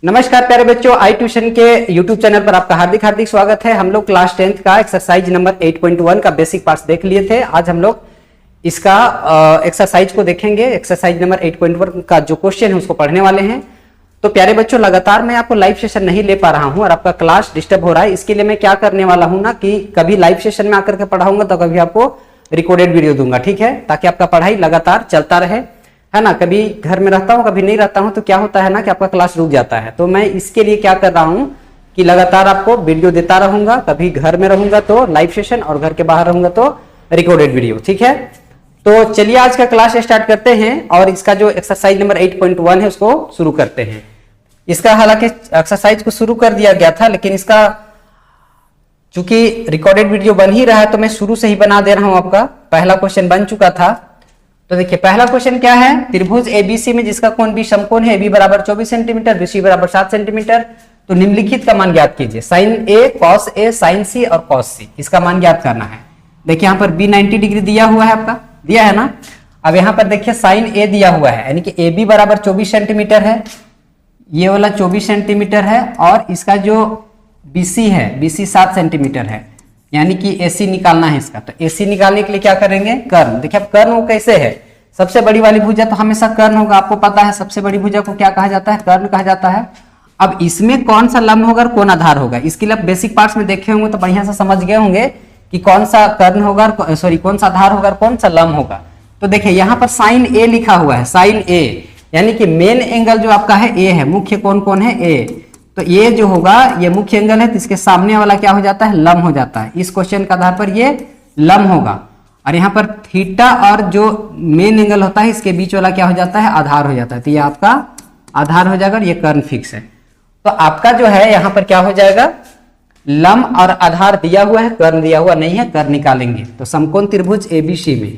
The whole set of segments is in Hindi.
नमस्कार प्यारे बच्चों, आई ट्यूशन के यूट्यूब चैनल पर आपका हार्दिक हार्दिक स्वागत है। हम लोग क्लास 10th का एक्सरसाइज नंबर 8.1 का बेसिक पार्ट्स देख लिए थे। आज हम लोग इसका एक्सरसाइज को देखेंगे। एक्सरसाइज नंबर 8.1 का जो क्वेश्चन है उसको पढ़ने वाले हैं। तो प्यारे बच्चों, लगातार मैं आपको लाइव सेशन नहीं ले पा रहा हूं और आपका क्लास डिस्टर्ब हो रहा है। इसके लिए मैं क्या करने वाला हूं ना कि कभी लाइव सेशन में आकर के पढ़ाऊंगा तो कभी आपको रिकॉर्डेड वीडियो दूंगा, ठीक है, ताकि आपका पढ़ाई लगातार चलता रहे, है ना। कभी घर में रहता हूँ, कभी नहीं रहता हूँ, तो क्या होता है ना कि आपका क्लास रुक जाता है। तो मैं इसके लिए क्या कर रहा हूँ कि लगातार आपको वीडियो देता रहूंगा। कभी घर में रहूंगा तो लाइव सेशन और घर के बाहर रहूंगा तो रिकॉर्डेड वीडियो, ठीक है। तो चलिए आज का क्लास स्टार्ट करते हैं और इसका जो एक्सरसाइज नंबर 8.1 है उसको शुरू करते हैं। इसका हालांकि एक्सरसाइज को शुरू कर दिया गया था, लेकिन इसका चूंकि रिकॉर्डेड वीडियो बन ही रहा है तो मैं शुरू से ही बना दे रहा हूं। आपका पहला क्वेश्चन बन चुका था। तो देखिए पहला क्वेश्चन क्या है, त्रिभुज एबीसी में जिसका कोण बी समकोण है, बी बराबर 24 सेंटीमीटर, बीसी बराबर 7 सेंटीमीटर, तो निम्नलिखित का मान ज्ञात कीजिए। Sign A, cos A, sign सी और कॉस सी, इसका मान ज्ञात करना है। देखिए यहाँ पर बी 90 डिग्री दिया हुआ है, आपका दिया है ना। अब यहाँ पर देखिए साइन ए दिया हुआ है, यानी कि ए बी बराबर 24 सेंटीमीटर है, ये वाला 24 सेंटीमीटर है, और इसका जो बीसी है, बीसी 7 सेंटीमीटर है, यानी कि एसी निकालना है इसका। तो एसी निकालने के लिए क्या करेंगे, कर्ण। देखिए अब कर्ण वो कैसे है, सबसे बड़ी वाली भुजा तो हमेशा कर्ण होगा, आपको पता है सबसे बड़ी भुजा को क्या कहा जाता है, कर्ण कहा जाता है। अब इसमें कौन सा लंब होगा और कौन आधार होगा, इसके लिए बेसिक पार्ट्स में देखे होंगे तो बढ़िया से समझ गए होंगे कि कौन सा कर्ण होगा, सॉरी कौन सा आधार होगा और कौन सा लंब होगा। तो देखिए यहाँ पर साइन ए लिखा हुआ है, साइन ए यानी कि मेन एंगल जो आपका है ए है, मुख्य कोण कौन है ए। तो ये जो होगा ये मुख्य एंगल है, तो इसके सामने वाला क्या हो जाता है, लंब हो जाता है। इस क्वेश्चन के आधार पर ये लंब होगा। और यहाँ पर थीटा और जो मेन एंगल होता है इसके बीच वाला क्या हो जाता है, आधार हो जाता है। तो ये आपका आधार हो जाएगा और ये कर्ण फिक्स है। तो आपका जो है यहाँ पर क्या हो जाएगा, लंब और आधार दिया हुआ है, कर्ण दिया हुआ नहीं है, कर्ण निकालेंगे। तो समकोण त्रिभुज एबीसी में,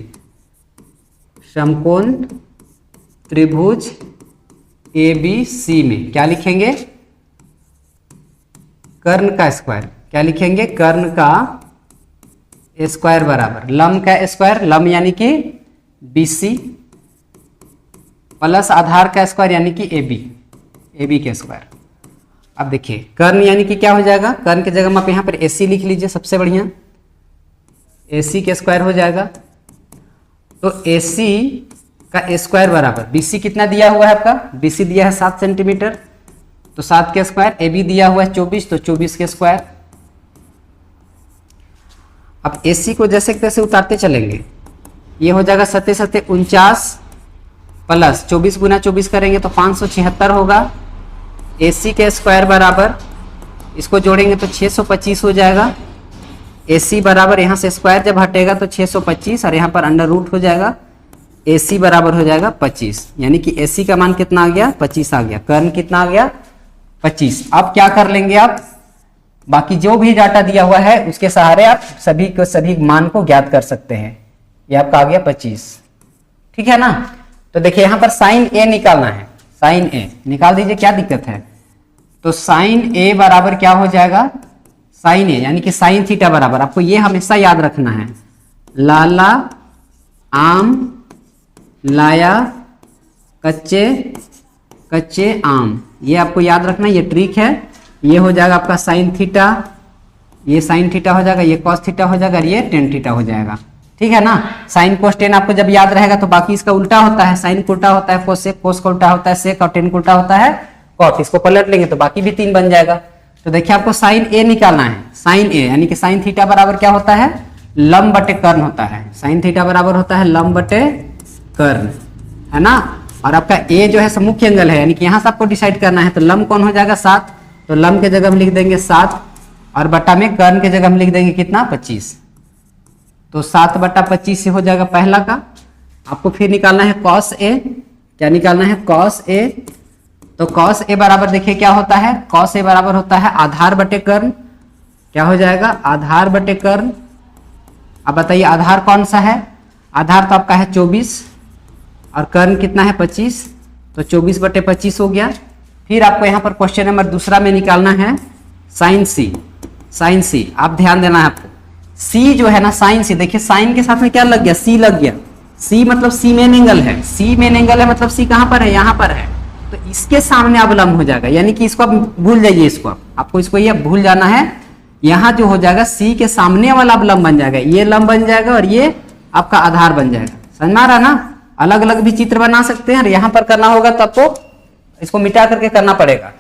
समकोण त्रिभुज एबीसी में क्या लिखेंगे, कर्ण का स्क्वायर। क्या लिखेंगे, कर्ण का स्क्वायर बराबर लंब का स्क्वायर, लंब यानी कि बीसी, प्लस आधार का स्क्वायर यानी कि एबी, एबी के स्क्वायर। अब देखिए कर्ण यानी कि क्या हो जाएगा, कर्ण की जगह में आप यहाँ पर एसी लिख लीजिए, सबसे बढ़िया एसी के स्क्वायर हो जाएगा। तो एसी का स्क्वायर बराबर बीसी कितना दिया हुआ है आपका, बीसी दिया है 7 सेंटीमीटर, तो 7 के स्क्वायर, ए बी दिया हुआ है 24, तो 24 के स्क्वायर। अब एसी को जैसे तैसे उतारते चलेंगे, ये हो जाएगा 7 7 49 प्लस 24 गुना 24 करेंगे तो 576 होगा। एसी के स्क्वायर बराबर इसको जोड़ेंगे तो 625 हो जाएगा। एसी बराबर यहाँ से स्क्वायर जब हटेगा तो 625 और यहाँ पर अंडर रूट हो जाएगा। एसी बराबर हो जाएगा 25, यानी कि एसी का मान कितना आ गया, 25 आ गया। कर्ण कितना आ गया, 25। अब क्या कर लेंगे आप, बाकी जो भी डाटा दिया हुआ है उसके सहारे आप सभी मान को ज्ञात कर सकते हैं। ये आपका आ गया 25, ठीक है ना। तो देखिए यहाँ पर साइन ए निकालना है, साइन ए निकाल दीजिए, क्या दिक्कत है। तो साइन ए बराबर क्या हो जाएगा, साइन ए यानी कि साइन थीटा बराबर, आपको ये हमेशा याद रखना है, लाला आम लाया कच्चे कच्चे आम, ये आपको याद रखना, ये ट्रिक है। ये हो जाएगा आपका साइन थीटा, ये साइन थीटा हो जाएगा, ये कॉस थीटा हो जाएगा, ये टेन थीटा हो जाएगा, ठीक है ना। साइन कोस टेन आपको जब याद रहेगा तो बाकी इसका उल्टा होता है, साइन को उल्टा होता है कोस से, कोस का उल्टा होता है सेक, और टेन को उल्टा होता है कॉट। इसको पलट लेंगे तो बाकी भी 3 बन जाएगा। तो देखिए आपको साइन ए निकालना है, साइन ए यानी कि साइन थीटा बराबर क्या होता है, लंब बटे कर्ण होता है। साइन थीटा बराबर होता है लंब बटे कर्ण, है ना। और आपका ए जो है मुख्य एंगल है, यानी कि यहाँ से आपको डिसाइड करना है। तो लंब कौन हो जाएगा, 7, तो लंब के जगह हम लिख देंगे 7, और बटा में कर्ण के जगह हम लिख देंगे कितना, 25। तो 7 बटा 25 से हो जाएगा पहला का। आपको फिर निकालना है कॉस ए, क्या निकालना है, कॉस ए। तो कॉस ए बराबर देखिए क्या होता है, कॉस ए बराबर होता है आधार बटे कर्ण। क्या हो जाएगा, आधार बटे कर्ण। अब बताइए आधार कौन सा है, आधार तो आपका है 24 और कर्ण कितना है 25, तो 24 बटे 25 हो गया। फिर आपको यहाँ पर क्वेश्चन नंबर दूसरा में निकालना है साइन सी, साइन सी। आप ध्यान देना है आपको, सी जो है ना साइन सी, देखिए साइन के साथ में क्या लग गया, सी लग गया। सी मतलब सी मेन एंगल है, सी मेन एंगल है मतलब सी कहाँ पर है, यहाँ पर है। तो तो इसके सामने अब लंब हो जाएगा, यानी कि इसको आप भूल जाइए, इसको आपको इसको ये भूल जाना है। यहाँ जो हो जाएगा सी के सामने वाला अब लंब बन जाएगा, ये लंब बन जाएगा और ये आपका आधार बन जाएगा। समझ में आ रहा ना? अलग अलग भी चित्र बना सकते हैं और यहाँ पर करना होगा तो आपको इसको मिटा करके करना पड़ेगा।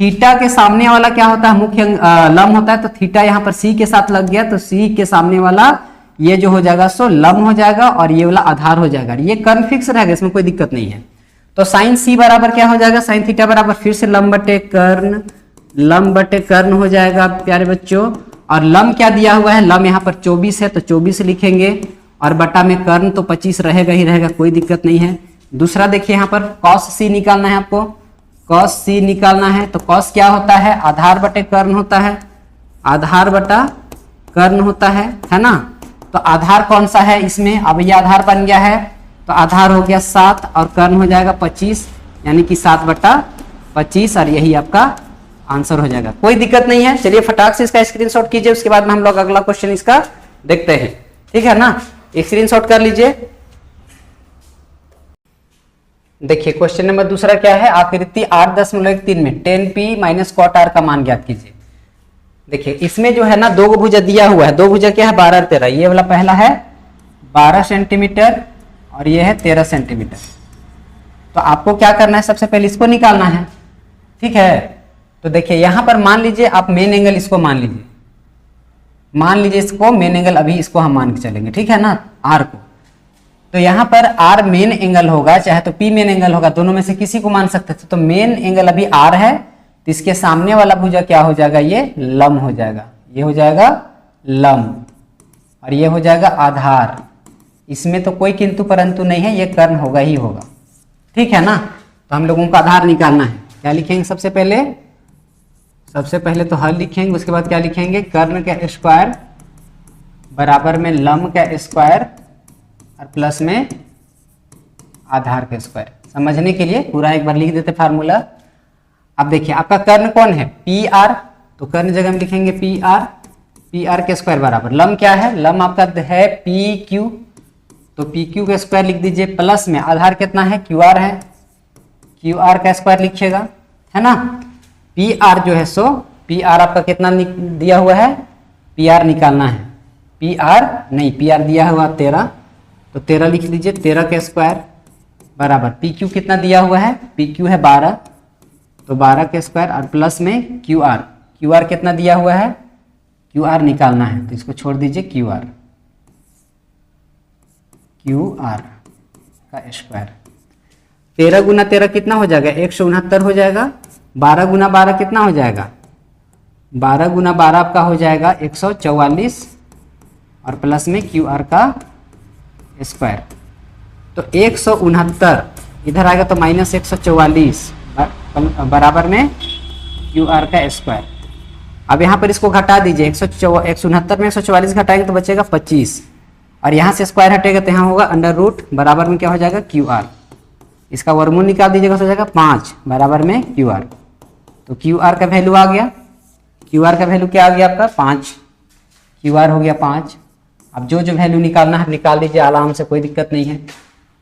थीटा के सामने वाला क्या होता है? मुख्य लंब होता है। तो थीटा यहाँ पर सी के साथ लग गया तो सी के सामने वाला ये जो हो जाएगा सो लंब हो जाएगा और ये वाला आधार हो जाएगा। ये कर्ण फिक्स रहेगा, इसमें कोई दिक्कत नहीं है। तो साइन सी बराबर क्या हो जाएगा? साइन थीटा बराबर फिर से लंब बटे कर्ण हो जाएगा प्यारे बच्चों। और लंब क्या दिया हुआ है? लंब यहाँ पर 24 है तो 24 लिखेंगे और बटा में कर्ण तो 25 रहेगा ही रहेगा, कोई दिक्कत नहीं है। दूसरा देखिए यहाँ पर कॉस सी निकालना है आपको, कॉस सी निकालना है। तो कॉस क्या होता है? आधार बटे कर्ण होता है, आधार बटा कर्ण होता है ना। तो आधार कौन सा है इसमें? अब ये आधार बन गया है तो आधार हो गया 7 और कर्ण हो जाएगा 25, यानी कि 7 बटा 25 और यही आपका आंसर हो जाएगा। कोई दिक्कत नहीं है। चलिए फटाक से इसका स्क्रीनशॉट कीजिए, उसके बाद में हम लोग अगला क्वेश्चन इसका देखते हैं, ठीक है ना। स्क्रीनशॉट कर लीजिए। देखिए क्वेश्चन नंबर दूसरा क्या है? आकृति 8.13 में 10p माइनस कॉट आर का मान ज्ञात कीजिए। देखिए इसमें जो है ना दो भुजा दिया हुआ है, दो भुजा क्या है? 12 और 13। ये वाला पहला है 12 सेंटीमीटर और ये है 13 सेंटीमीटर। तो आपको क्या करना है? सबसे पहले इसको निकालना है, ठीक है। तो देखिए यहां पर मान लीजिए आप मेन एंगल इसको मान लीजिए, इसको मेन एंगल अभी इसको हम मान के चलेंगे, ठीक है ना, आर को। तो यहाँ पर आर मेन एंगल होगा, चाहे तो पी मेन एंगल होगा, दोनों में से किसी को मान सकते थे। तो मेन एंगल अभी आर है तो इसके सामने वाला भुजा क्या हो जाएगा? ये लंब हो जाएगा, ये हो जाएगा लंब और ये हो जाएगा आधार। इसमें तो कोई किंतु परंतु नहीं है, ये कर्ण होगा ही होगा, ठीक है ना। तो हम लोगों को आधार निकालना है। क्या लिखेंगे? सबसे पहले तो हल लिखेंगे, उसके बाद क्या लिखेंगे? कर्ण का स्क्वायर बराबर में लंब का स्क्वायर और प्लस में आधार का स्क्वायर। समझने के लिए पूरा एक बार लिख देते फार्मूला। अब देखिए आपका कर्ण कौन है? P R. तो कर्ण जगह में लिखेंगे पी आर के स्क्वायर बराबर लंब क्या है? लंब आपका है पी क्यू, तो पी क्यू का स्क्वायर लिख दीजिए प्लस में आधार कितना है? क्यू आर है, क्यू आर का स्क्वायर लिखिएगा, है ना। पी आर जो है सो पी आर आपका कितना दिया हुआ है? पी आर निकालना है। पी आर दिया हुआ 13, तो 13 लिख लीजिए, 13 का स्क्वायर बराबर पी क्यू कितना दिया हुआ है? पी क्यू है 12, तो 12 का स्क्वायर और प्लस में क्यू आर कितना दिया हुआ है? क्यू आर निकालना है तो इसको छोड़ दीजिए, क्यू आर का स्क्वायर। 13 गुना 13 कितना हो जाएगा? 169 हो जाएगा। 12 गुना 12 कितना हो जाएगा? 12 गुना 12 आपका हो जाएगा 144 और प्लस में क्यू आर का स्क्वायर। तो 169 इधर आएगा तो माइनस 144 बराबर में क्यू आर का स्क्वायर। अब यहाँ पर इसको घटा दीजिए, 169 में 144 घटाएंगे तो बचेगा 25 और यहाँ से स्क्वायर हटेगा तो यहाँ होगा अंडर रूट बराबर में क्या हो जाएगा? Q R. इसका वर्गमूल निकाल दीजिएगा तो हो जाएगा 5 बराबर में क्यू आर। तो क्यू आर का वैल्यू आ गया, क्यू आर का वैल्यू क्या आ गया आपका? 5। क्यू आर हो गया 5। अब जो वैल्यू निकालना है निकाल दीजिए आराम से, कोई दिक्कत नहीं है।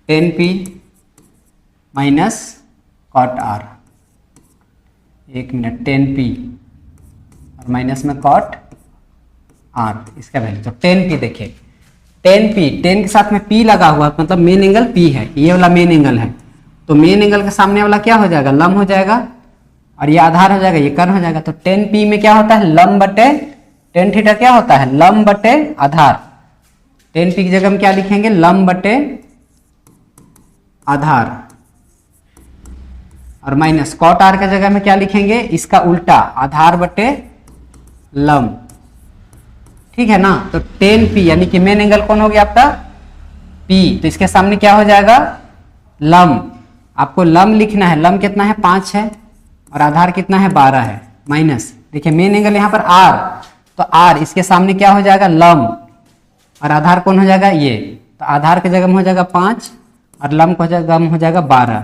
10p minus cot R, 1 minute, 10p और माइनस में कॉट आर, इसका वैल्यू। तो 10p देखिए, 10 के साथ में p लगा हुआ मतलब मेन एंगल p है, ये वाला मेन एंगल है। तो मेन एंगल के सामने वाला क्या हो जाएगा? लंब हो जाएगा और ये आधार हो जाएगा, ये कर्ण हो जाएगा। तो 10p में क्या होता है? लंब बटे tan थीटा क्या होता है? लंब बटे आधार। 10p की जगह में क्या लिखेंगे? लंब बटे आधार और माइनस कॉट आर का जगह में क्या लिखेंगे? इसका उल्टा, आधार बटे लंब, ठीक है ना। तो 10p यानी कि मेन एंगल कौन हो गया आपका? p। तो इसके सामने क्या हो जाएगा? लंब। आपको लंब लिखना है, लंब कितना है? 5 है और आधार कितना है? 12 है। माइनस देखिए मेन एंगल यहाँ पर r, तो r इसके सामने क्या हो जाएगा? लंब और आधार कौन हो जाएगा? ये। तो आधार के जगह में हो जाएगा 5 और लंब को जगह में हो जाएगा 12।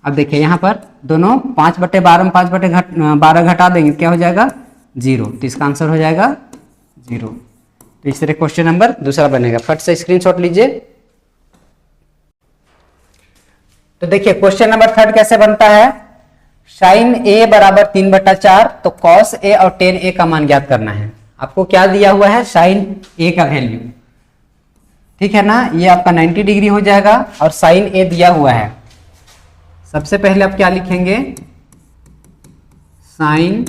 अब देखिए यहाँ पर दोनों 5/12 में 5/12 घटा देंगे, क्या हो जाएगा? 0। तो इसका आंसर हो जाएगा 0। तो इस तरह क्वेश्चन नंबर दूसरा बनेगा। फट से स्क्रीनशॉट लीजिए। तो देखिए क्वेश्चन नंबर 3 कैसे बनता है, साइन ए बराबर 3/4, तो कॉस ए और टेन ए का मान ज्ञात करना है। आपको क्या दिया हुआ है, साइन ए का वैल्यू, ठीक है ना, ये आपका 90 डिग्री हो जाएगा और साइन ए दिया हुआ है। सबसे पहले आप क्या लिखेंगे, साइन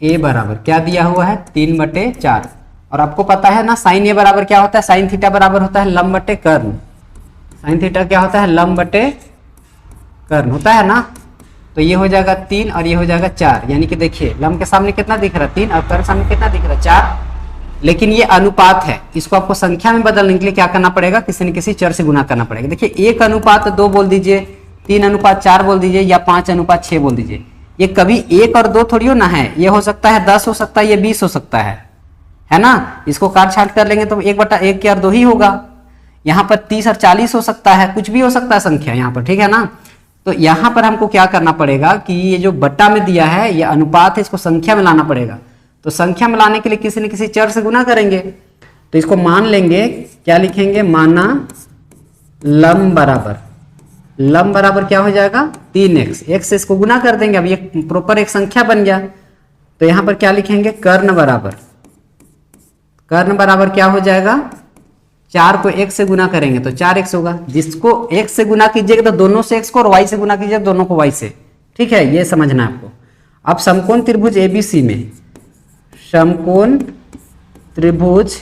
ए बराबर क्या दिया हुआ है 3/4, और आपको पता है ना साइन ए बराबर क्या होता है, साइन थीटा बराबर होता है लंब बटे कर्ण। साइन थीटा क्या होता है, लंब बटे कर्ण होता है ना। तो ये हो जाएगा 3 और ये हो जाएगा 4, यानी कि देखिए लंब के सामने कितना दिख रहा है 3 और कर्ण सामने कितना दिख रहा है 4। लेकिन ये अनुपात है, इसको आपको संख्या में बदलने के लिए क्या करना पड़ेगा, किसी न किसी चर से गुना करना पड़ेगा। देखिए 1:2 बोल दीजिए, 3:4 बोल दीजिए, या 5:6 बोल दीजिए। ये कभी 1 और 2 थोड़ी ना है, ये हो सकता है 10 हो सकता है, ये 20 हो सकता है ना। इसको काट छाट कर लेंगे तो 1/1 के और 2 ही होगा। यहाँ पर 30 और 40 हो सकता है, कुछ भी हो सकता है संख्या यहाँ पर, ठीक है ना। तो यहाँ पर हमको क्या करना पड़ेगा कि ये जो बट्टा में दिया है ये अनुपात है, इसको संख्या में लाना पड़ेगा। तो संख्या में लाने के लिए किसी न किसी चर से गुना करेंगे। तो इसको मान लेंगे, क्या लिखेंगे, माना लंब बराबर क्या हो जाएगा 3x, x से इसको गुना कर देंगे। अब ये प्रॉपर एक संख्या बन गया। तो यहाँ पर क्या लिखेंगे, कर्ण बराबर क्या हो जाएगा, 4 को x से गुना करेंगे तो 4x होगा। जिसको x से गुना कीजिएगा तो दोनों से x को, और y से गुना कीजिएगा दोनों को y से, ठीक है, ये समझना है आपको। अब समकोण त्रिभुज ABC में, समकोण त्रिभुज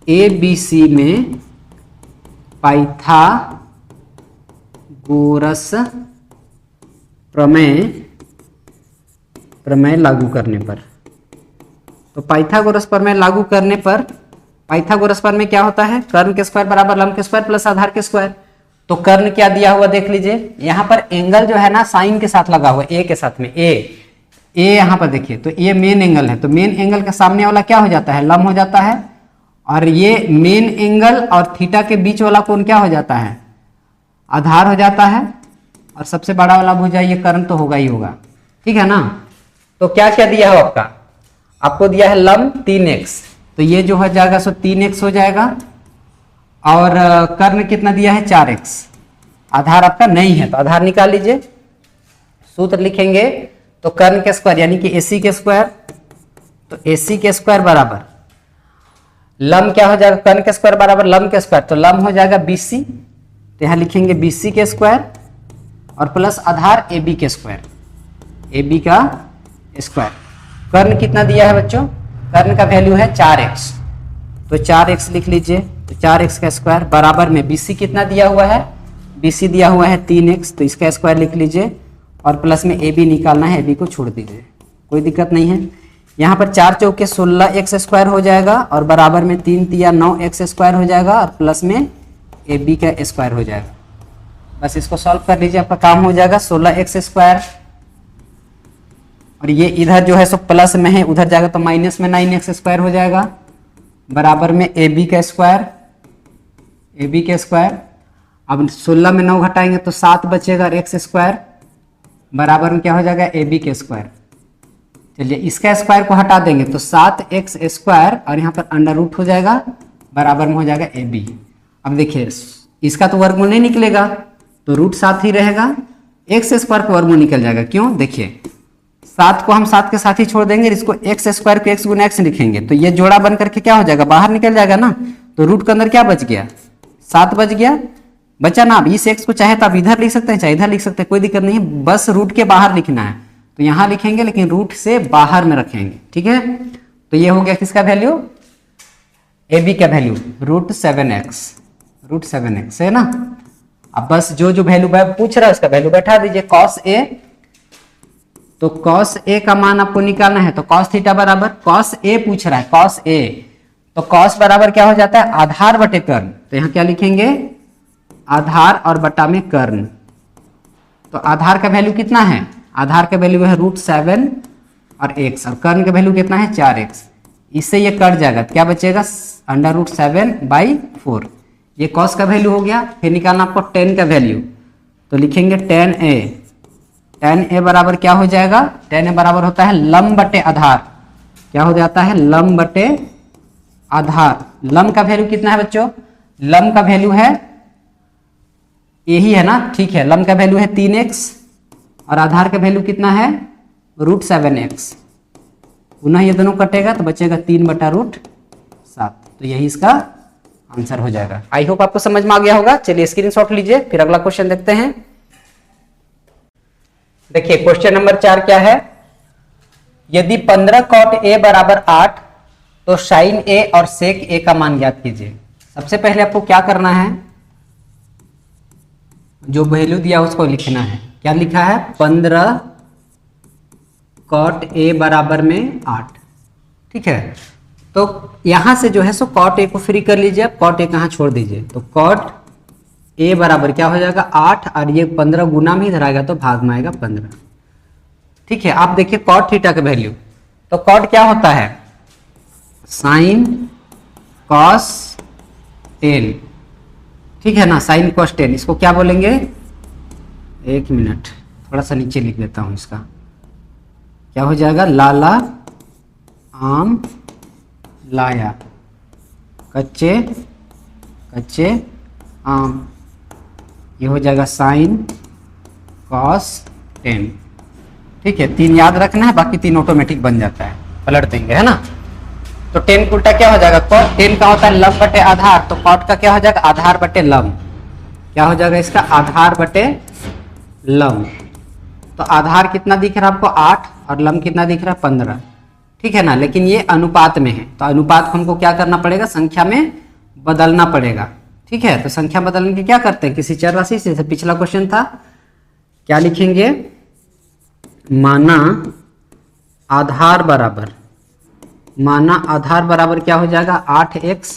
ABC में पाइथागोरस प्रमेय लागू करने पर, तो पाइथागोरस प्रमेय लागू करने पर, पाइथागोरस प्रमेय क्या होता है, कर्ण के स्क्वायर बराबर लंब के स्क्वायर प्लस आधार के स्क्वायर। तो कर्ण क्या दिया हुआ देख लीजिए, यहाँ पर एंगल जो है ना साइन के साथ लगा हुआ, ए के साथ में, ए यहाँ पर देखिए, तो ये मेन एंगल है, तो मेन एंगल का सामने वाला क्या हो जाता है, लंब हो जाता है। और ये मेन एंगल और थीटा के बीच वाला कोण क्या हो जाता है, आधार हो जाता है। और सबसे बड़ा वाला भुजा ये कर्ण तो होगा ही होगा, ठीक है ना। तो क्या क्या दिया है आपका, आपको दिया है लंब 3x, तो ये जो हो जाएगा सो 3x हो जाएगा। और कर्ण कितना दिया है 4x, आधार आपका नहीं है तो आधार निकाल लीजिए। सूत्र लिखेंगे तो कर्ण के स्क्वायर यानी कि AC के स्क्वायर, तो AC के स्क्वायर बराबर लंब क्या हो जाएगा, कर्ण के स्क्वायर बराबर लंब के स्क्वायर, तो लंब हो जाएगा BC, तो यहां लिखेंगे BC के स्क्वायर और प्लस आधार AB के स्क्वायर, AB का स्क्वायर। कर्ण कितना दिया है बच्चों, कर्ण का वैल्यू है 4x, तो 4x लिख लीजिए, तो 4x का स्क्वायर बराबर में BC कितना दिया हुआ है, BC दिया हुआ है 3x, तो इसका स्क्वायर लिख लीजिए और प्लस में AB निकालना है, AB को छोड़ दीजिए, कोई दिक्कत नहीं है। यहाँ पर 4 चौके 16x स्क्वायर हो जाएगा और बराबर में 3 तिया 9x स्क्वायर हो जाएगा और प्लस में AB का स्क्वायर हो जाएगा। बस इसको सॉल्व कर लीजिए, आपका काम हो जाएगा 16x स्क्वायर, और ये इधर जो है सो प्लस में है, उधर जाएगा तो माइनस में 9x स्क्वायर हो जाएगा, बराबर में AB का स्क्वायर, AB के स्क्वायर। अब 16 में 9 घटाएंगे तो 7 बचेगा और x स्क्वायर, बराबर में क्या हो जाएगा AB के स्क्वायर। चलिए इसका स्क्वायर को हटा देंगे तो 7x स्क्वायर और यहाँ पर अंडर रूट हो जाएगा, बराबर में हो जाएगा AB। अब देखिए इसका तो वर्गमूल नहीं निकलेगा तो रूट 7 ही रहेगा, x स्क्वायर का वर्गमूल निकल जाएगा। क्यों, देखिए 7 को हम 7 के साथ ही छोड़ देंगे, इसको x स्क्वायर को x गुना x लिखेंगे तो ये जोड़ा बन करके क्या हो जाएगा, बाहर निकल जाएगा ना। तो रूट के अंदर क्या बच गया, 7 बच गया, बचा ना। अब इस x को चाहे तो आप इधर लिख सकते हैं चाहे इधर लिख सकते हैं, कोई दिक्कत नहीं, बस रूट के बाहर लिखना है तो यहां लिखेंगे लेकिन रूट से बाहर में रखेंगे, ठीक है। तो ये हो गया किसका वैल्यू, AB का वैल्यू रूट 7x है ना। अब बस जो जो वैल्यू पूछ रहा है उसका वैल्यू बैठा दीजिए। cos A, तो cos A का मान आपको निकालना है, तो cos थीटा बराबर cos A पूछ रहा है, cos A, तो cos बराबर क्या हो जाता है, आधार बटे कर्ण। तो यहाँ क्या लिखेंगे, आधार और बटा में कर्ण। तो आधार का वैल्यू कितना है, आधार का वैल्यू है रूट 7 और x, और कर्ण का वैल्यू कितना है 4x। इससे ये कट जाएगा, क्या बचेगा, अंडर रूट 7/4। ये cos का वैल्यू हो गया। फिर निकालना आपको tan का वैल्यू, तो लिखेंगे tan A बराबर क्या हो जाएगा, tan A बराबर होता है लंब बटे आधार, क्या हो जाता है, लंब बटे आधार। लंब का वैल्यू कितना है बच्चों, लंब का वैल्यू है ए ही है ना, ठीक है। लम का वैल्यू है 3x और आधार का वैल्यू कितना है √7x। पुनः ये दोनों कटेगा तो बचेगा 3/√7। तो यही इसका आंसर हो जाएगा। आई होप आपको समझ में आ गया होगा। चलिए स्क्रीनशॉट लीजिए, फिर अगला क्वेश्चन देखते हैं। देखिए क्वेश्चन नंबर 4 क्या है, यदि 15 cot a बराबर 8 तो sin a और sec a का मान ज्ञात कीजिए। सबसे पहले आपको क्या करना है, जो वैल्यू दिया उसको लिखना है। क्या लिखा है, 15 cot a बराबर में 8, ठीक है। तो यहां से जो है सो cot a को फ्री कर लीजिए, आप cot a कहां छोड़ दीजिए। तो cot a बराबर क्या हो जाएगा 8 और ये 15 गुना में इधर आएगा तो भाग में आएगा 15, ठीक है। आप देखिए cot थीटा का वैल्यू, तो cot क्या होता है sin cos tan, ठीक है ना, sin cos tan। इसको क्या बोलेंगे, एक मिनट थोड़ा सा नीचे लिख देता हूं इसका, क्या हो जाएगा लाला आम लाया कच्चे कच्चे आम, ये हो जाएगा sin cos tan, ठीक है। 3 याद रखना है, बाकी 3 ऑटोमेटिक बन जाता है, पलट देंगे, है ना। तो tan का उल्टा क्या हो जाएगा, cot। tan का होता है लंब बटे आधार, तो cot का क्या हो जाएगा आधार बटे लंब। क्या हो जाएगा इसका आधार बटे लंब। तो आधार कितना दिख रहा है आपको 8 और लंब कितना दिख रहा है 15, ठीक है ना। लेकिन ये अनुपात में है, तो अनुपात को हमको क्या करना पड़ेगा, संख्या में बदलना पड़ेगा, ठीक है। तो संख्या बदलने के क्या करते हैं, किसी चर राशि से। पिछला क्वेश्चन था, क्या लिखेंगे, माना आधार बराबर, माना आधार बराबर क्या हो जाएगा 8x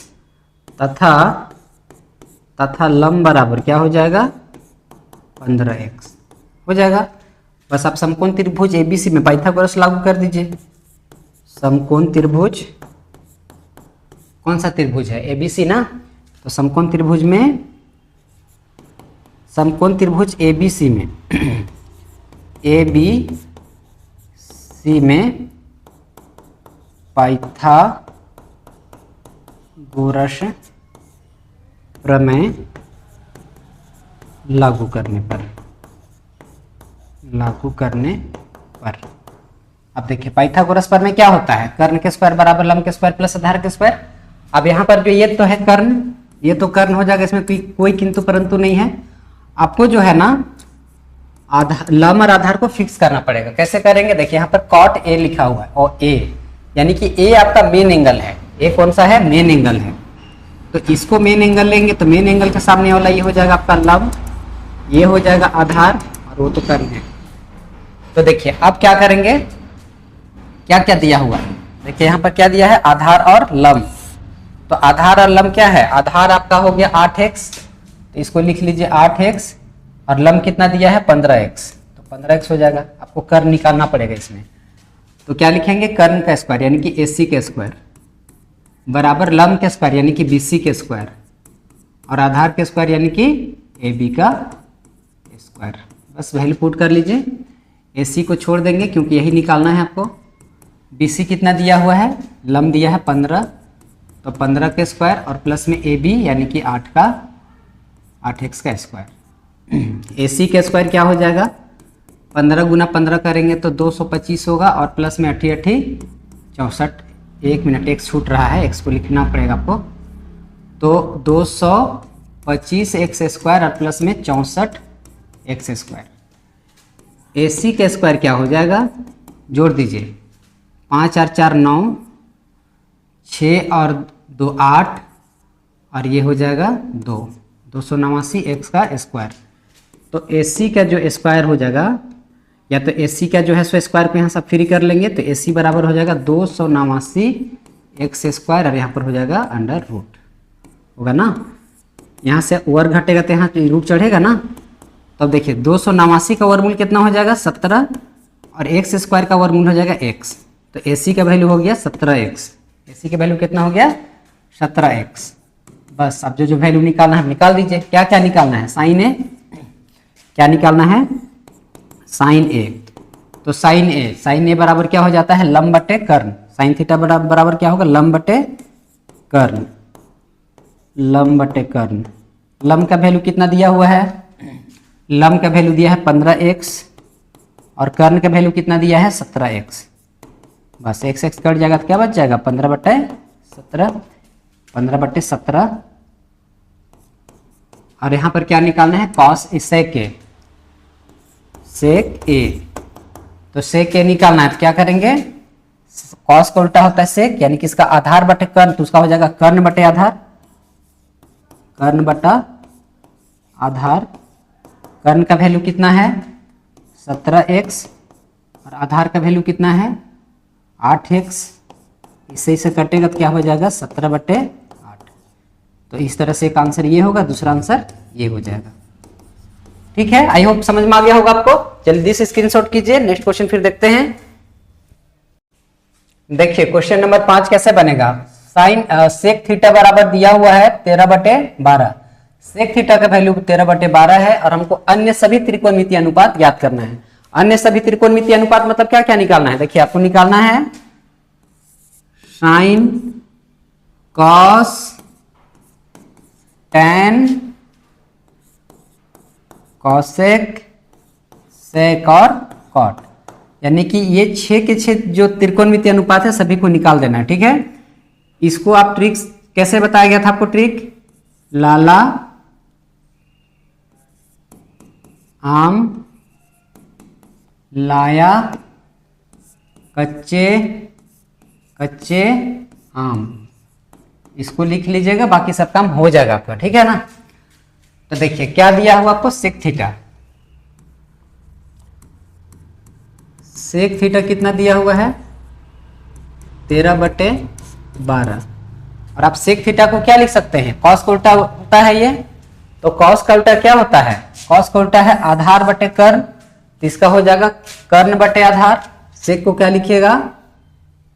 तथा लंब बराबर क्या हो जाएगा 15x हो जाएगा। बस आप समकोण त्रिभुज एबीसी में पाइथागोरस लागू कर दीजिए। समकोण त्रिभुज, कौन सा त्रिभुज है एबीसी ना, तो समकोण त्रिभुज में, समकोण त्रिभुज एबीसी में एबीसी में पाइथागोरस प्रमेय लागू करने पर, अब देखिए पाइथागोरस प्रमेय क्या होता है, कर्ण के स्क्वायर बराबर लंब के स्क्वायर प्लस आधार के स्क्वायर। अब यहाँ पर जो ये तो है कर्ण, ये तो कर्ण हो जाएगा, इसमें कोई किंतु परंतु नहीं है। आपको जो है ना लंब और आधार को फिक्स करना पड़ेगा। कैसे करेंगे, देखिए यहाँ पर cot a लिखा हुआ है और a यानी कि a आपका मेन एंगल है। a कौन सा है, मेन एंगल है। तो इसको मेन एंगल लेंगे तो मेन एंगल के सामने वाला ये हो जाएगा आपका लंब, ये हो जाएगा आधार और वो तो कर्ण है। तो देखिए अब क्या करेंगे, क्या क्या दिया हुआ है, देखिए यहाँ पर क्या दिया है आधार और लंब। तो आधार और लंब क्या है, आधार आपका हो गया 8x, तो इसको लिख लीजिए 8x और लंब कितना दिया है 15x, तो 15x हो जाएगा। आपको कर्ण निकालना पड़ेगा इसमें, तो क्या लिखेंगे कर्ण का स्क्वायर यानी कि AC के स्क्वायर बराबर लंब के स्क्वायर यानी कि BC के स्क्वायर और आधार के स्क्वायर यानी कि AB का स्क्वायर। बस वैल्यू पुट कर लीजिए, AC को छोड़ देंगे क्योंकि यही निकालना है आपको। BC कितना दिया हुआ है, लंब दिया है 15, तो 15 के स्क्वायर और प्लस में AB यानी कि 8x का स्क्वायर। AC के स्क्वायर क्या हो जाएगा, 15 गुना 15 करेंगे तो 225 होगा और प्लस में 8 64। एक मिनट, x छूट रहा है, x को लिखना पड़ेगा आपको। तो 225x स्क्वायर और प्लस में 64x स्क्वायर। AC के स्क्वायर क्या हो जाएगा, जोड़ दीजिए 5 और 4 9, 6 और 2 8 और ये हो जाएगा 289 x का स्क्वायर। तो AC का जो स्क्वायर हो जाएगा, या तो AC का जो है सो स्क्वायर को यहाँ से फ्री कर लेंगे तो AC बराबर हो जाएगा 289 x स्क्वायर और यहाँ पर हो जाएगा अंडर रूट होगा ना। यहाँ से वर्ग घटेगा तो यहाँ रूट चढ़ेगा ना। तब देखिए 289 का वर्गमूल कितना हो जाएगा 17 और x स्क्वायर का वर्गमूल हो जाएगा x। तो AC का वैल्यू हो गया 17x। AC का वैल्यू कितना हो गया 17x। बस अब जो वैल्यू निकालना है निकाल दीजिए। क्या क्या निकालना है, साइन ए, क्या निकालना है साइन ए। तो साइन ए बराबर क्या हो जाता है लंब बटे कर्ण। साइन थीटा बराबर क्या होगा लंब बटे कर्ण। लंब बटे कर्ण, लंब का वैल्यू कितना दिया हुआ है लम का वैल्यू दिया है 15x और कर्ण का वैल्यू कितना दिया है 17x। बस x x कट जाएगा तो क्या बच जाएगा 15/17, 15/17। और यहाँ पर क्या निकालना है कॉस सेक ए, सेक ए। तो सेक ए निकालना है तो क्या करेंगे, कॉस का उल्टा होता है सेक, यानी कि इसका आधार बटे कर्ण, तो उसका हो जाएगा कर्ण बटे आधार, कर्ण बटा आधार। कर्ण का वैल्यू कितना है 17x और आधार का वैल्यू कितना है 8x। इससे कटेगा तो क्या हो जाएगा 17/8। तो इस तरह से एक आंसर ये होगा, दूसरा आंसर ये हो जाएगा। ठीक है, आई होप समझ में आ गया होगा आपको। जल्दी से स्क्रीनशॉट कीजिए। नेक्स्ट क्वेश्चन फिर देखते हैं। देखिए क्वेश्चन नंबर 5 कैसे बनेगा। साइन सेक थीटा बराबर दिया हुआ है 13/12। सेक थीटा का वैल्यू 13/12 है और हमको अन्य सभी त्रिकोणमितीय अनुपात ज्ञात करना है। अन्य सभी त्रिकोणमितीय अनुपात मतलब क्या क्या निकालना है। देखिए आपको निकालना है साइन, कॉस, टैन, कॉसेक, सेक और कॉट, यानी कि ये 6 के 6 जो त्रिकोणमितीय अनुपात है सभी को निकाल देना है। ठीक है, इसको आप ट्रिक कैसे बताया गया था आपको, ट्रिक लाला आम लाया कच्चे कच्चे आम, इसको लिख लीजिएगा, बाकी सब काम हो जाएगा आपका। ठीक है ना। तो देखिए क्या दिया हुआ आपको सेक थीटा, सेक थीटा कितना दिया हुआ है 13/12। और आप सेक थीटा को क्या लिख सकते हैं, कॉस का उल्टा होता है ये, तो कॉस का उल्टा क्या होता है, कॉस का उल्टा है आधार बटे कर्ण, तो इसका हो जाएगा कर्ण बटे आधार। सेक को क्या लिखिएगा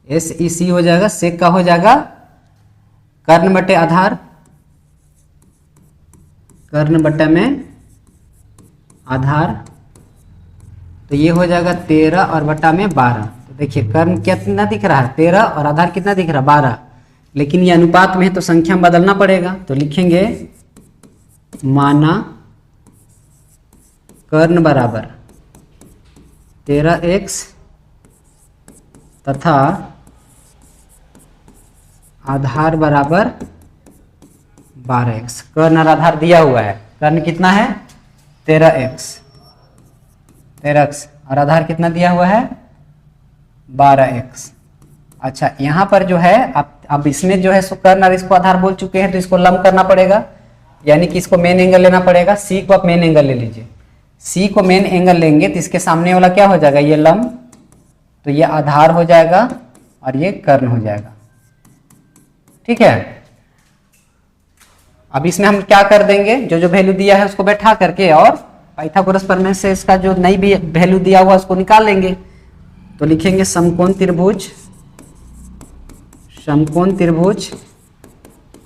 SEC हो जाएगा, सेक का हो जाएगा कर्ण बटे आधार, कर्ण बटे में आधार, तो ये हो जाएगा 13 और बटा में 12। तो देखिए कर्ण कितना दिख रहा है 13 और आधार कितना दिख रहा है 12, लेकिन ये अनुपात में है तो संख्या में बदलना पड़ेगा। तो लिखेंगे माना कर्ण बराबर 13x तथा आधार बराबर 12x। कर्ण और आधार दिया हुआ है, कर्ण कितना है 13x और आधार कितना दिया हुआ है 12x। अच्छा यहाँ पर जो है अब इसमें जो है कर्ण और इसको आधार बोल चुके हैं, तो इसको लंब करना पड़ेगा, यानी कि इसको मेन एंगल लेना पड़ेगा। सी को आप मेन एंगल ले लीजिए, सी को मेन एंगल लेंगे तो इसके सामने वाला क्या हो जाएगा ये लंब, तो ये आधार हो जाएगा और ये कर्ण हो जाएगा। ठीक है, अब इसमें हम क्या कर देंगे, जो जो वैल्यू दिया है उसको बैठा करके और पाइथागोरस प्रमेय से इसका जो नई भी वैल्यू दिया हुआ उसको निकाल लेंगे। तो लिखेंगे समकोण त्रिभुज, समकोण त्रिभुज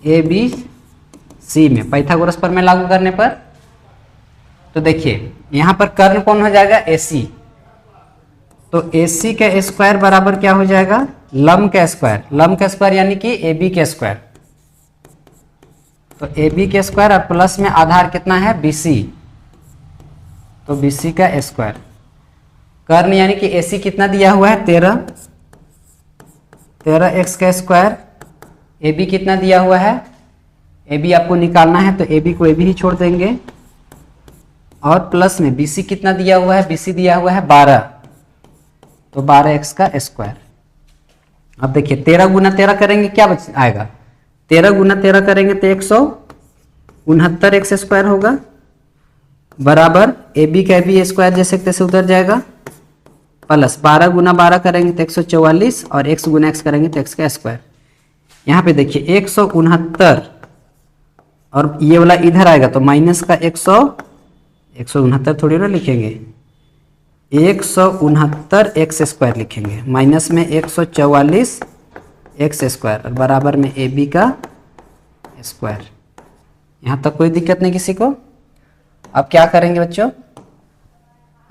ABC में पाइथागोरस प्रमेय लागू करने पर, तो देखिए यहां पर कर्ण कौन हो जाएगा AC, तो AC का स्क्वायर बराबर क्या हो जाएगा लंब का स्क्वायर, लंब का स्क्वायर यानी कि AB का स्क्वायर, तो AB का स्क्वायर और प्लस में आधार कितना है BC, तो BC का स्क्वायर। कर्ण यानी कि AC कितना दिया हुआ है 13x का स्क्वायर, AB कितना दिया हुआ है, AB आपको निकालना है तो AB को AB ही छोड़ देंगे, और प्लस में BC कितना दिया हुआ है, BC दिया हुआ है 12, तो 12x का स्क्वायर। अब देखिए 13 गुना 13 करेंगे क्या बच आएगा, 13 गुना 13 करेंगे तो 169x स्क्वायर होगा, बराबर AB का AB स्क्वायर जैसे तैसे उतर जाएगा, प्लस 12 गुना 12 करेंगे तो 144 और x गुना x करेंगे तो x का स्क्वायर। यहाँ पे देखिए 169 और ये वाला इधर आएगा तो माइनस का 169 थोड़ी ना लिखेंगे, 169 x स्क्वायर लिखेंगे, माइनस में 144 x स्क्वायर और बराबर में AB का स्क्वायर। यहाँ तक कोई दिक्कत नहीं किसी को। अब क्या करेंगे बच्चों,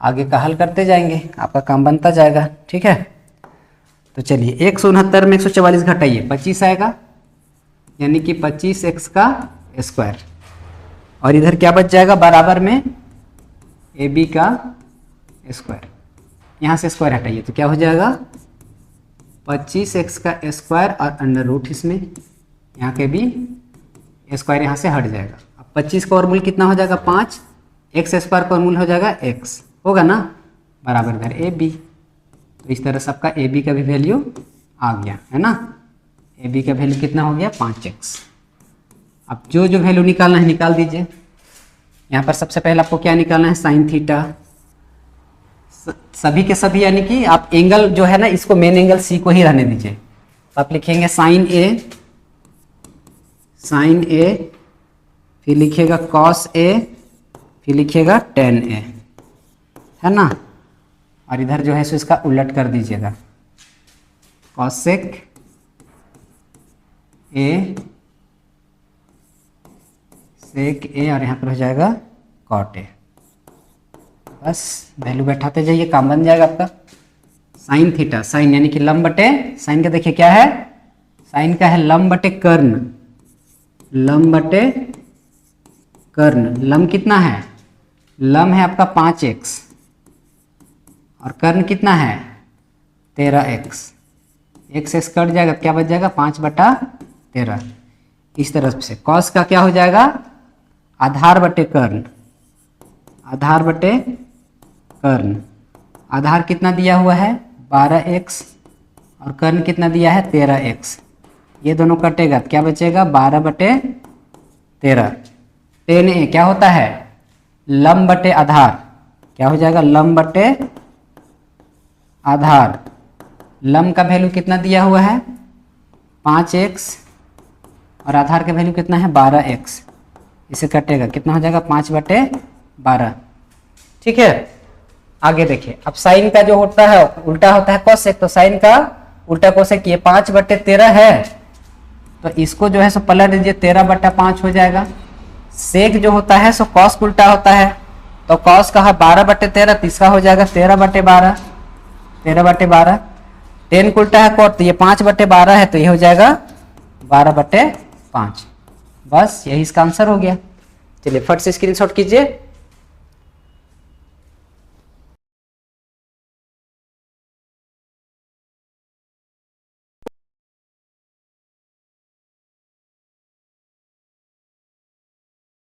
आगे का हल करते जाएंगे, आपका काम बनता जाएगा। ठीक है, तो चलिए 169 में 144 घटाइए 25 आएगा, यानी कि 25x का स्क्वायर, और इधर क्या बच जाएगा बराबर में ए बी का स्क्वायर, यहाँ से स्क्वायर हटाइए तो क्या हो जाएगा 25x का स्क्वायर और अंडर रूट इसमें, यहाँ के भी स्क्वायर यहाँ से हट जाएगा। अब 25 का वर्गमूल कितना हो जाएगा 5, एक्स स्क्वायर का वर्गमूल हो जाएगा x, होगा ना, बराबर इधर ए बी। तो इस तरह सबका ए बी का भी वैल्यू आ गया है ना, ए बी का वैल्यू कितना हो गया 5x। अब जो जो वैल्यू निकालना है निकाल दीजिए। यहाँ पर सबसे पहले आपको क्या निकालना है साइन थीटा, सभी के सभी, यानी कि आप एंगल जो है ना इसको मेन एंगल सी को ही रहने दीजिए। तो आप लिखेंगे साइन ए, फिर लिखिएगा कॉस ए, फिर लिखिएगा टेन ए, है ना। और इधर जो है सो इसका उलट कर दीजिएगा, कॉसेक ए सेक ए, और यहाँ पर हो जाएगा कॉट ए। बस वैल्यू बैठाते जाइए, काम बन जाएगा आपका। साइन थीटा, साइन यानी कि लंब बटे, साइन का देखिए क्या है, साइन का है लंब बटे कर्ण, लंब बटे कर्ण। लंब कितना है, लंब है आपका 5x और कर्ण कितना है 13x, x से कट जाएगा क्या बच जाएगा 5/13। इस तरफ से कॉस का क्या हो जाएगा आधार बटे कर्ण, आधार बटे कर्ण। आधार कितना दिया हुआ है 12x और कर्ण कितना दिया है 13x, ये दोनों कटेगा क्या बचेगा 12/13। 10a क्या होता है लंब बटे आधार, क्या हो जाएगा लंब बटे आधार। लंब का वैल्यू कितना दिया हुआ है 5x और आधार का वैल्यू कितना है 12x, इसे कटेगा कितना हो जाएगा 5/12। ठीक है, आगे देखिए। अब साइन का जो होता है उल्टा होता है कोसेक, तो साइन का उल्टा कोसेक ये 5/13 है, तो इसको जो है सो पलट दीजिए 13/5 हो जाएगा। सेक जो होता है सो कॉस उल्टा होता है, तो कॉस का है 12/13, तीसरा हो जाएगा 13/12, 13/12। टेन को उल्टा है कोट, तो ये 5/12 है, तो ये हो जाएगा 12/5। बस यही इसका आंसर हो गया। चलिए फट से स्क्रीनशॉट कीजिए।